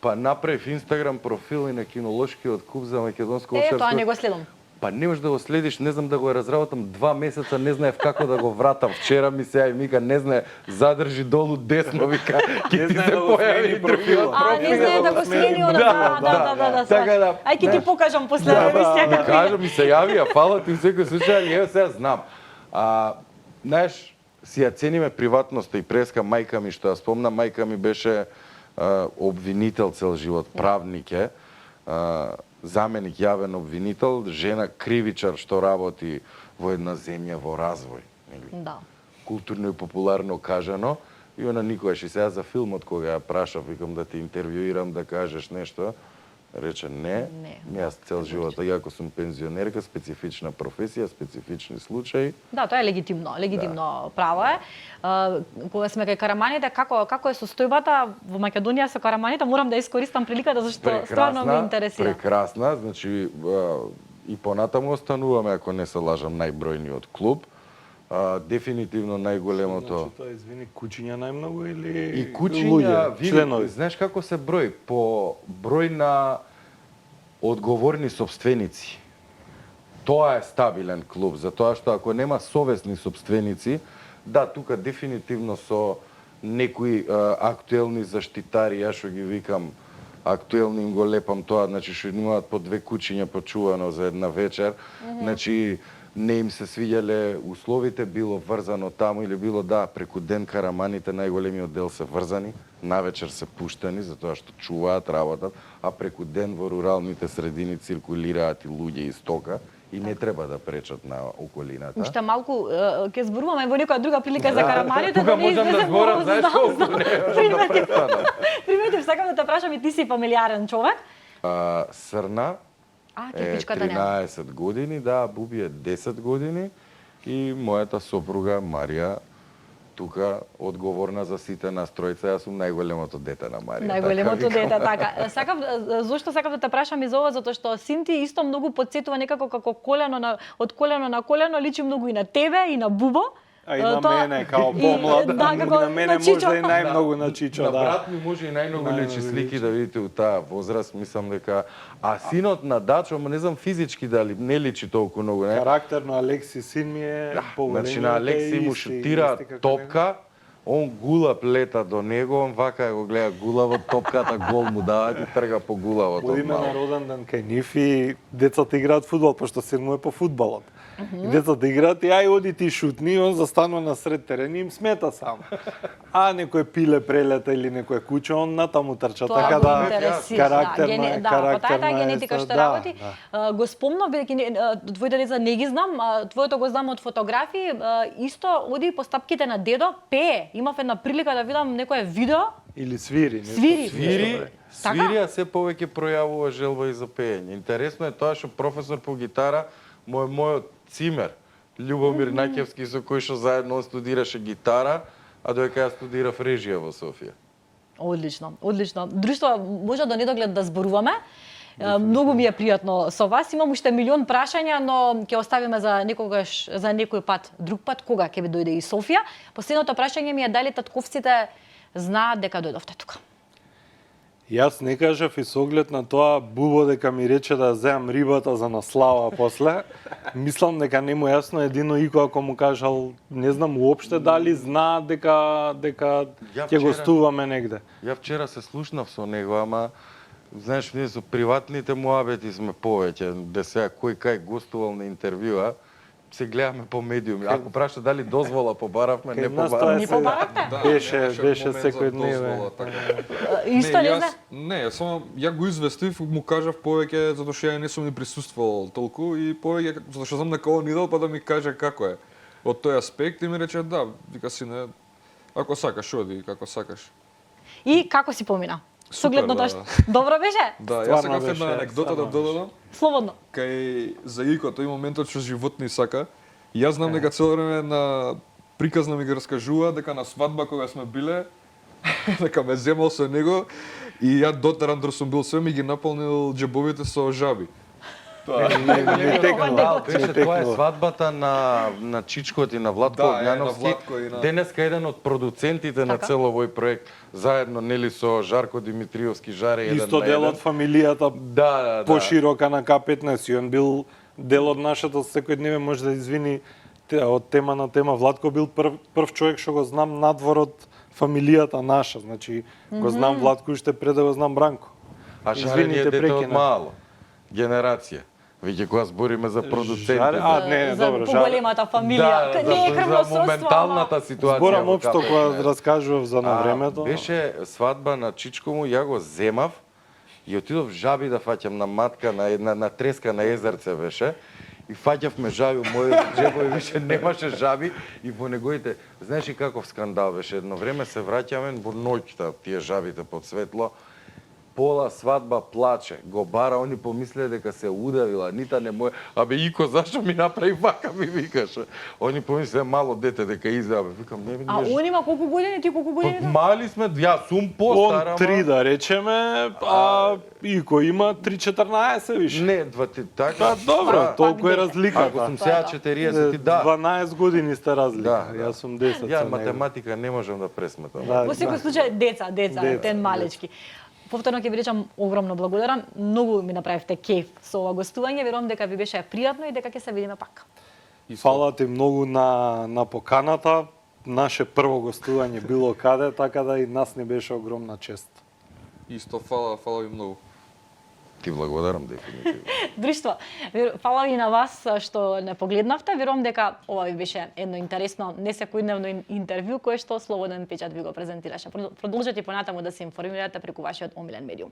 Па направив Инстаграм профил и на кинолошкиот клуб за македонско овчарство. Тоа не го следам. Па не можеш да го следиш, не знам да го разработам 2 месеца, не знаев како да го вратам. Вчера ми се вика, не знае, задржи долу десно, вика, ќе ти се појави профилот. Не знае да го смени од да. Така да. Ај ќе ти покажам после емисија како. Кажам, ми се јавија, фала ти секој случај, али ево сега знам. Знаеш, си ја цениме приватноста и преска мајка ми, што ја спомна, мајка ми беше обвинител цел живот, правник е, заменик јавен обвинител, жена кривичар што работи во една земја во развој. Да. Културно и популарно кажано. И она никогаш и сега за филмот кога ја прашав, викам да те интервјуирам, да кажеш нешто, рече не. Јас цел живот, иако сум пензионерка, специфична професија, специфични случаи. Да, тоа е легитимно право е. Кога сме кај караманите, како е состојбата во Македонија со караманите, морам да искористам приликата зашто стварно ме интересира. Прекрасна, значи и понатаму остануваме, ако не се лажам, најбројниот клуб. Дефинитивно најголемото. Значи тоа извини, кучиња најмногу или и кучиња, членови? Знаеш како се брои? По број на одговорни собственици. Тоа е стабилен клуб, затоа што ако нема совесни собственици, да, тука дефинитивно со некои актуелни заштитари, јас што ги викам актуелни, им го лепам тоа, значи што имаат по 2 кучиња почувано за една вечер, значи не им се свиѓале условите, било врзано таму или било преку ден караманите најголемиот дел се врзани, навечер се пуштани затоа што чуваат, работат, а преку ден во руралните средини циркулираат и луѓе и стока и не треба да пречат на околината. Уште малку ќе зборуваме во некоја друга прилика за караманите. Тука можам да зборам, знаеш колку не да престанам. Приметив, сакам да те прашам и ти си фамилиарен човек. Срна е 13 години, да, Буби е 10 години и мојата сопруга Марија тука одговорна за сите нас тројца, јас сум најголемото дете на Марија. Најголемото дете, така. Зошто сакав да те прашам и за ова, затоа што син ти исто многу потсетува некако како од колено на колено, личи многу и на тебе и на Бубо. А и на мене, као помлад, на мене можда и најмногу на Чичо, на да. брат ми може и најмногу личи слики да видите у таа возраст, мислам дека синот на Дачо, не знам физички дали не личи толку многу, не. Карактерно Алекси син ми е поголем. Значи на Алекси му шутира топка, Он гулав лета до него, он вака го гледа гулавот, топката гол му дава и трга по гулавот. од Одиме мал. на роден ден кај нив и децата играат фудбал, пошто син му е по фудбалот. И децата играат и ај оди ти шутни, он застанува на сред терен и им смета само. А некој пиле прелета или некој куче, он натаму трча, Тоа така го да интересира, карактерна, да, по таа генетика што работи. да. Го спомнав, бидејќи твоите деца не ги знам, твоето го знам од фотографии, исто оди по стапките на дедо, пее. Имав една прилика да видам некое видео, Или свири. нешто Свири. Свири, Така? свири, а се повеќе пројавува желба и за пеење. Интересно е тоа што професор по гитара мојот цимер, Љубомир Наќевски, со кој што заедно он студираше гитара, а доека ја студирав режија во Софија. Одлично, одлично. Друштво, може до недоглед да зборуваме. Многу ми е пријатно со вас. Имам уште милион прашања, но ќе оставиме за некогаш, за некој пат, друг пат, кога ќе ви дојде и Софија. Последното прашање ми е дали татковците знаат дека дојдовте тука. Јас не кажав и со оглед на тоа Бубо дека ми рече да земам рибата за наслава после. Мислам дека не му е јасно, едино Ико ако му кажал, не знам уопште дали знаат дека Ја ќе вчера- гостуваме негде. Ја вчера се слушнав со него, ама знаеш, ние со приватните муабети сме повеќе, де сега кој кај гостувал на интервјуа, се гледаме по медиуми. Ако праша дали дозвола побаравме, не Кај нас тоа побаравме. Не се побаравте? беше момент за секојдневен. дозвола, така. Исто не знае. Не, само ја го известив, му кажав повеќе затоа што ја не сум ни присуствувал толку и повеќе затоа што знам дека он идел па да ми каже како е. Од тој аспект и ми рече да, вика сине, ако сакаш оди како сакаш. И како си помина? Супер, Согледно да. тоа што... Добро беше? Да, јас Стварно сакав беше, една анекдота да стварно додадам. Слободно. Кај за Икото и моментот што животни сака. И јас знам дека цело време на приказна ми ги раскажува дека на свадба кога сме биле, дека ме земал со него и ја дотеран дро сум бил све ми ги наполнил џебовите со жаби. Не текнува. Беше не тоа е текнува. свадбата на Чичкот и на Владко Да, е, на Огњановски. Владко и на- Денеска еден од продуцентите на Така. цело овој проект, заедно нели со Жарко Димитриевски Жаре еден Исто на дел еден. од фамилијата Да. поширока на К15 и он бил дел од нашата секојдневен, може да извини од тема на тема. Владко бил прв човек што го знам надвор од фамилијата наша, значи го знам Владко уште пред да го знам Бранко. А Жаре ни е Извините, дете од прекинав. мало генерација. Веќе кога збориме за продуценти. Жаре- А, не, за добро, поголемата фамилија. Не е крвно за сродство, моменталната ситуација. Зборам во општо К15. кога раскажував за на А, времето. Беше свадба на Чичко му, ја го земав и отидов жаби да фаќам на матка на една на треска на езерце беше. И фаќавме жаби, мојот џебој више немаше жаби и во неговите, знаеш и каков скандал беше, едно време се враќаме во ноќта тие жабите под светло. Пола свадба плаче, го бара, они помислеа дека се удавила, нита не мој, абе Ико зашо ми направи вака ми викаше. Они помислеа мало дете дека изабе, викам не А он има колку години, ти колку години? Мали сме, ја сум Он постар, ама- 3 да речеме, а Ико има 3-14 више. Не, така. Па добро, Да. толку е Пак разликата. Ако сум Тоа сега е тоа. 40, да. 12 години сте разлика. Да. Јас сум 10. Ја со него. математика не можам да пресметам. Да. Во секој случај, деца, Деца, тен малечки. Повторно ќе ви речам огромно благодарам. Многу ми направивте кеф со ова гостување. Верувам дека ви беше пријатно и дека ќе се видиме пак. Фала ти многу на поканата. Наше прво гостување било каде, така да и нас не беше огромна чест. Исто, фала ви многу. Ти благодарам дефинитивно. Друштво, фала и на вас што не погледнавте. Верувам дека ова ви беше едно интересно, не секојдневно интервју кое што Слободен печат ви го презентираше. Продолжете понатаму да се информирате преку вашиот омилен медиум.